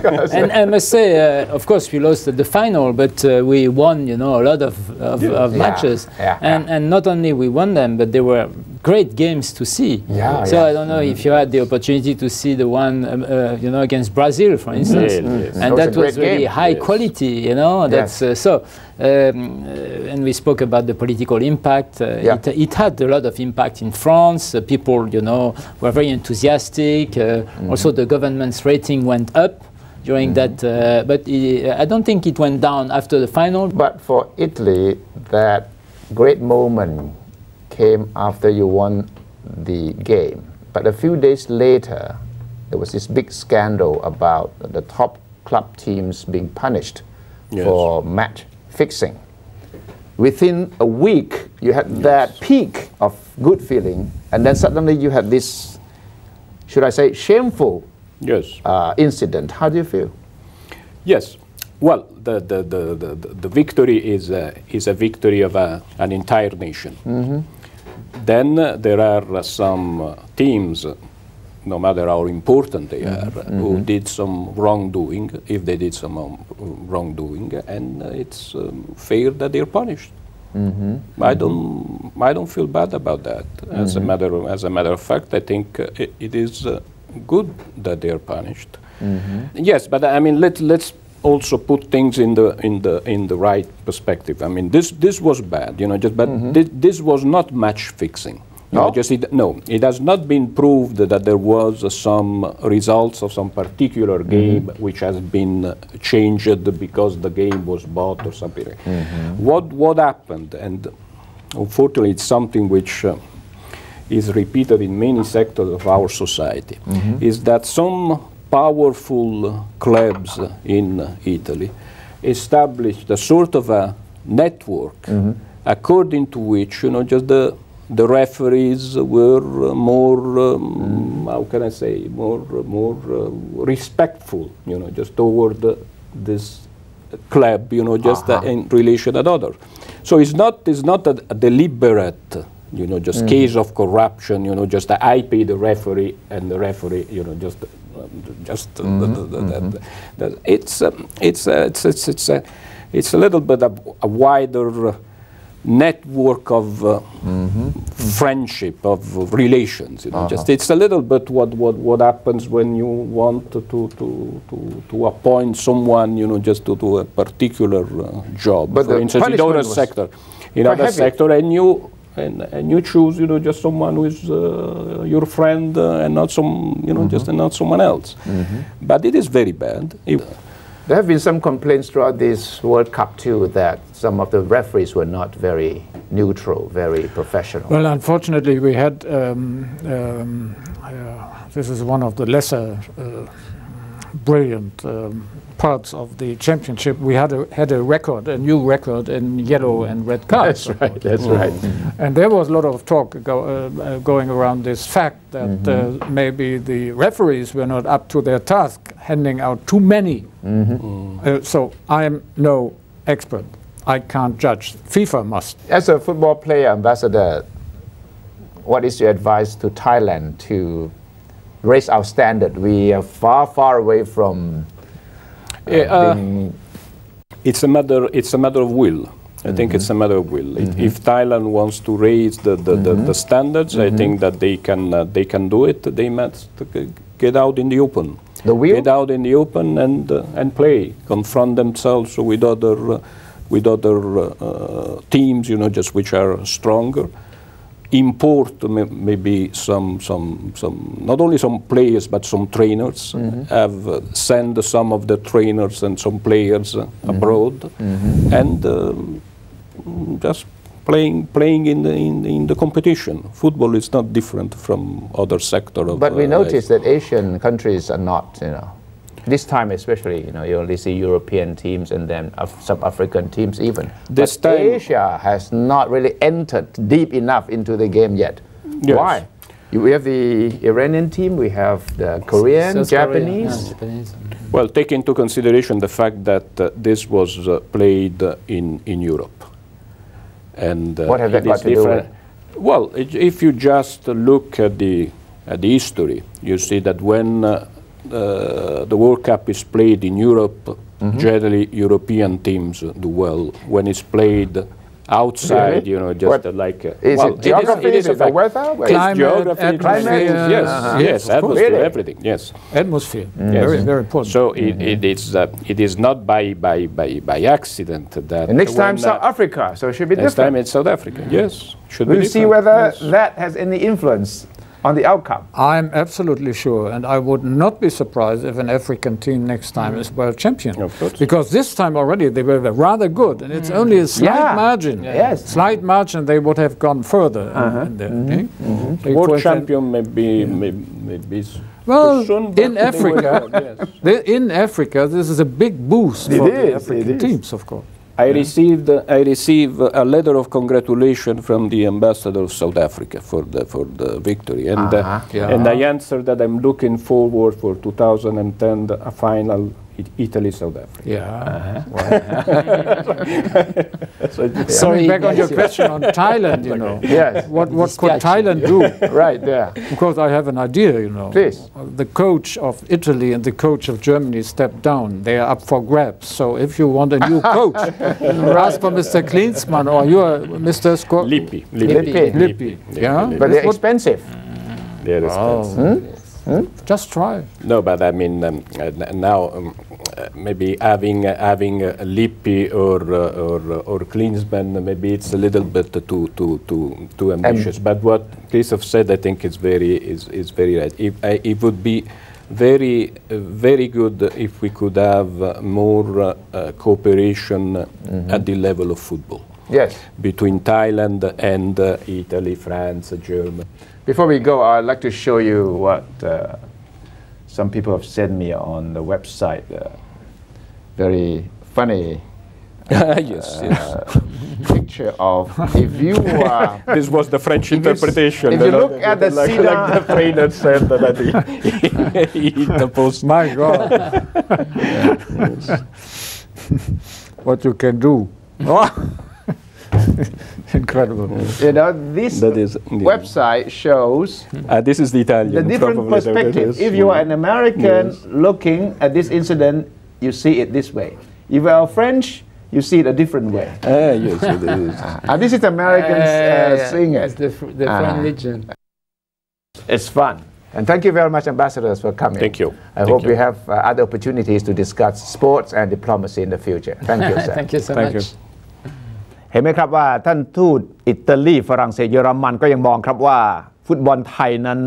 And I must say, of course, we lost at the final, but we won, a lot of matches. And not only we won them, but they were great games to see. So I don't know if you had the opportunity to see the one, against Brazil, for instance, and that was really high quality. That's so. And we spoke about the political impact. It had a lot of impact in France. People, were very enthusiastic. Also, the government's rating went up during that. But I don't think it went down after the final. But for Italy, that great moment came after you won the game. But a few days later, there was this big scandal about the top club teams being punished for match fixing. Within a week, you had that peak of good feeling, and then suddenly you had this, should I say, shameful incident. How do you feel? Yes. Well, the victory is a victory of an entire nation. Then there are some teams, no matter how important they are, who did some wrongdoing, if they did some wrongdoing, and it's fair that they're punished. I don't feel bad about that. As a matter of fact, I think it is good that they are punished. Yes, but I mean, let's also put things in the right perspective. I mean, this was bad, but this was not match fixing. It has not been proved that there was some results of some particular game which has been changed because the game was bought or something. What happened, and unfortunately it's something which is repeated in many sectors of our society, is that some powerful clubs in Italy established a sort of a network according to which, just the referees were more, how can I say, more respectful, just toward this club, just in relation to others. So it's not a deliberate, just case of corruption, just I pay the referee and the referee, it's a little bit of a wider network of friendship, of relations. Just it's a little bit what happens when you want to appoint someone, just to do a particular job. But for instance, in other sector, and you choose, just someone who is your friend and not some, just not someone else. But it is very bad. There have been some complaints throughout this World Cup too that some of the referees were not very neutral, very professional. Well, unfortunately, we had this is one of the lesser brilliant parts of the championship. We had a record, a new record in yellow and red cards. That's right. That's right. And there was a lot of talk going around this fact that maybe the referees were not up to their task, handing out too many. So I'm no expert. I can't judge. FIFA must. As a football player, ambassador, what is your advice to Thailand to raise our standard? We are far, far away from. It's a matter of will. I think it's a matter of will. If Thailand wants to raise the standards, I think that they can do it. They must get out in the open. Get out in the open and play. Confront themselves with other teams, just which are stronger. Import maybe some not only some players but some trainers. Have sent some of the trainers and some players abroad, and just playing in the competition. Football is not different from other sector of. But we notice that Asian countries are not, this time especially, you only see European teams and then some African teams even. This time Asia has not really entered deep enough into the game yet. Yes. Why? We have the Iranian team, we have the Korean, Japanese. Well, take into consideration the fact that this was played in Europe. And what have that got to do with? Well, if you just look at the history, you see that when the World Cup is played in Europe, generally European teams do well. When it's played outside, just like... Is it geography? Is it the weather? Climate, geography, climate, yes, atmosphere, everything, yes. Atmosphere, very, very important. So it is not by accident that... And next time South Africa, so it should be different. Next time it's South Africa, yes. We'll see whether that has any influence on the outcome. I'm absolutely sure, and I would not be surprised if an African team next time is world champion. Of course. Because this time already they were rather good, and it's only a slight margin. Yes. Slight margin, they would have gone further. In there. World champion maybe well, in Africa, in Africa, this is a big boost for the African teams, of course. I received a letter of congratulation from the ambassador of South Africa for the victory, and and I answered that I'm looking forward for 2010 a final Italy-South Africa. Sorry, back on your question on Thailand, Yes. What could Thailand do? Right, yeah. Because I have an idea, Please. The coach of Italy and the coach of Germany stepped down. They are up for grabs. So if you want a new coach, ask for Mr. Klinsmann or you are Mr. Lippi. Yeah? But they're expensive. They're expensive. Just try. No, but I mean now maybe having Lippi or Klinsmann, maybe it's a little bit too ambitious. But what Christoph said, I think is very right. It would be very good if we could have more cooperation at the level of football. Yes. Between Thailand and Italy, France, Germany. Before we go, I'd like to show you what some people have sent me on the website. Very funny picture of if you this was the French interpretation. If you look at the cedar, like the trainer said that he the post. My God. What you can do. Incredible. This website shows this is the Italian. The different perspectives. If you are an American looking at this incident, you see it this way. If you are French, you see it a different way. Yes, it is. This is Americans seeing it. It's the French Legion. It's fun. And thank you very much, ambassadors, for coming. Thank you. I hope we have other opportunities to discuss sports and diplomacy in the future. Thank you, sir. Thank you so much. เห็นไหมครับว่าท่านทูตอิตาลีฝรั่งเศสเยอรมันก็ยังมองครับว่าฟุตบอลไทยนั้น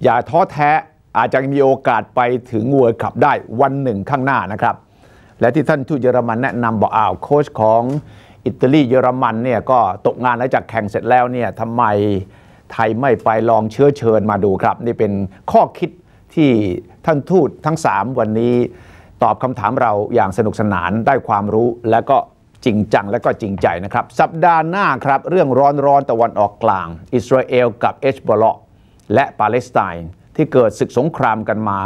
อย่าท้อแท้อาจจะมีโอกาสไปถึงเวิลด์คัพได้วันหนึ่งข้างหน้านะครับและที่ท่านทูตเยอรมันแนะนำบอกโค้ชของอิตาลีเยอรมันเนี่ยก็ตกงานหลังจากแข่งเสร็จแล้วเนี่ยทำไมไทยไม่ไปลองเชิญมาดูครับนี่เป็นข้อคิดที่ท่านทูตทั้ง3วันนี้ตอบคำถามเราอย่างสนุกสนานได้ความรู้และก็จริงจังและก็จริงใจนะครับสัปดาห์หน้าครับเรื่องร้อนตะวันออกกลางอิสราเอลกับเฮชบอลเลาะห์และปาเลสไตน์ที่เกิดศึกสงครามกันมา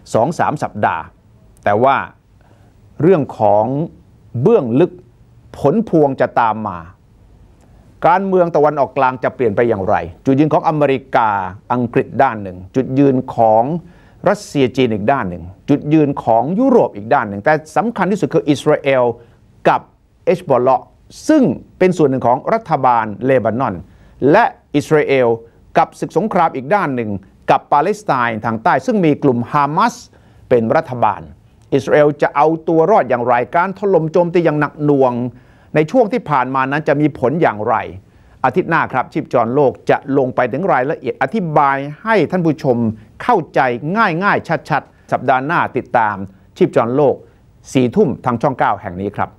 2-3 สัปดาห์แต่ว่าเรื่องของเบื้องลึกผลพวงจะตามมาการเมืองตะวันออกกลางจะเปลี่ยนไปอย่างไรจุดยืนของอเมริกาอังกฤษด้านหนึ่งจุดยืนของรัสเซียจีนอีกด้านหนึ่งจุดยืนของยุโรปอีกด้านหนึ่งแต่สำคัญที่สุดคืออิสราเอลกับเฮชบอลเลาะห์ซึ่งเป็นส่วนหนึ่งของรัฐบาลเลบานอนและอิสราเอลกับศึกสงครามอีกด้านหนึ่งกับปาเลสไตน์ทางใต้ซึ่งมีกลุ่มฮามาสเป็นรัฐบาลอิสราเอลจะเอาตัวรอดอย่างไรการถล่มโจมตีอย่างหนักหน่วงในช่วงที่ผ่านมานั้นจะมีผลอย่างไรอาทิตย์หน้าครับชีพจรโลกจะลงไปถึงรายละเอียดอธิบายให้ท่านผู้ชมเข้าใจง่ายๆชัดๆสัปดาห์หน้าติดตามชีพจรโลก 4 ทุ่มทางช่อง 9 แห่งนี้ครับ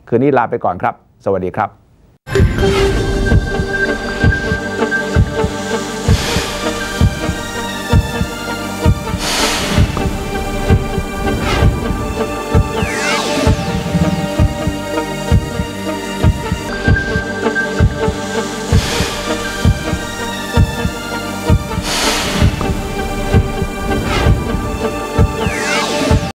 คืนนี้ลาไปก่อนครับสวัสดีครับ